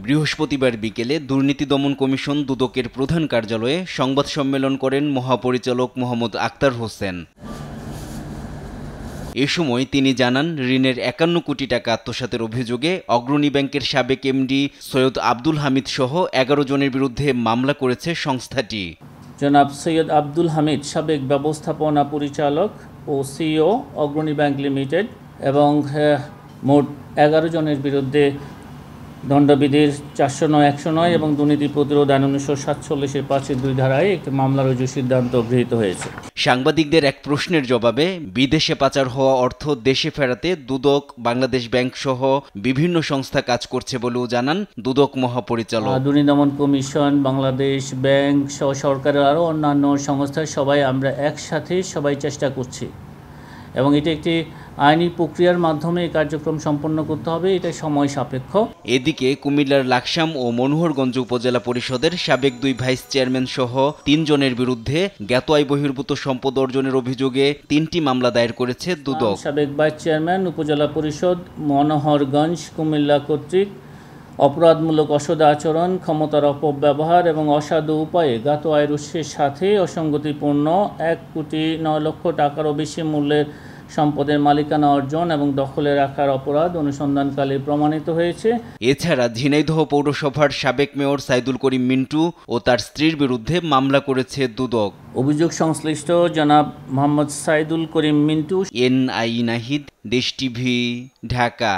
বৃহস্পতিবার বিকেলে দুর্নীতি দমন কমিশন দুদকের প্রধান কার্যালয়ে সংবাদ সম্মেলন করেন মহাপরিচালক মোহাম্মদ আক্তার হোসেন। এ সময় তিনি জানান, ঋণের ৫১ কোটি টাকা আত্মসাতের অভিযোগে অগ্রণী ব্যাংকের সাবেক এমডি সৈয়দ আব্দুল হামিদ সহ ১১ জনের বিরুদ্ধে মামলা করেছে সংস্থাটি। জনাব সৈয়দ আব্দুল হামিদ সাবেক ব্যবস্থাপনা পরিচালক ও সিইও অগ্রণী ব্যাংক লিমিটেড এবং মোট ১১ জনের বিরুদ্ধে দণ্ডবিধির ৪০৯, ১০৯ এবং দুর্নীতি প্রতিরোধ আইন ১৯৪৭-এর ৫-২ ধারায় একটি মামলা রুজুর সিদ্ধান্ত গৃহীত হয়েছে। সাংবাদিকদের এক প্রশ্নের জবাবে বিদেশে পাচার হওয়া অর্থ দেশে ফেরাতে দুদক, বাংলাদেশ ব্যাংক সহ বিভিন্ন সংস্থা কাজ করছে বলেও জানান দুদক মহাপরিচালক। দুর্নীতি দমন কমিশন, বাংলাদেশ ব্যাংক সহ সরকারের আরও অন্যান্য সংস্থা সবাই আমরা একসাথে চেষ্টা করছি এবং এটা একটি আইনি প্রক্রিয়ার মাধ্যমে এই কার্যক্রম সম্পন্ন করতে হবে, এটা সময় সাপেক্ষ। এদিকে কুমিল্লার লাকসাম ও মনোহরগঞ্জ উপজেলা পরিষদের সাবেক ২ ভাইস চেয়ারম্যান সহ ৩ জনের বিরুদ্ধে জ্ঞাত আয় বহির্ভূত সম্পদ অর্জনের অভিযোগে ৩টি মামলা দায়ের করেছে দুদক। সাবেক ভাইস চেয়ারম্যান উপজেলা পরিষদ মনোহরগঞ্জ কুমিল্লা কর্তৃক অপরাধমূলক অসদাচরণ, ক্ষমতার অপব্যবহার এবং অসাধু উপায়ে জ্ঞাত আয়ের উৎসের সাথে অসঙ্গতিপূর্ণ ১,০৯,০০,০০০ টাকারও বেশি মূল্যের সম্পদের মালিকানা অর্জন এবং দখলে রাখার অপরাধ অনুসন্ধানকালে প্রমাণিত হয়েছে। এছাড়া ঝিনাইদহ পৌরসভার সাবেক মেয়র সাইদুল করিম মিন্টু ও তার স্ত্রীর বিরুদ্ধে মামলা করেছে দুদক। অভিযোগ সংশ্লিষ্ট জনাব মোহাম্মদ সাইদুল করিম মিন্টু। NI নাহিদ, দেশ টিভি, ঢাকা।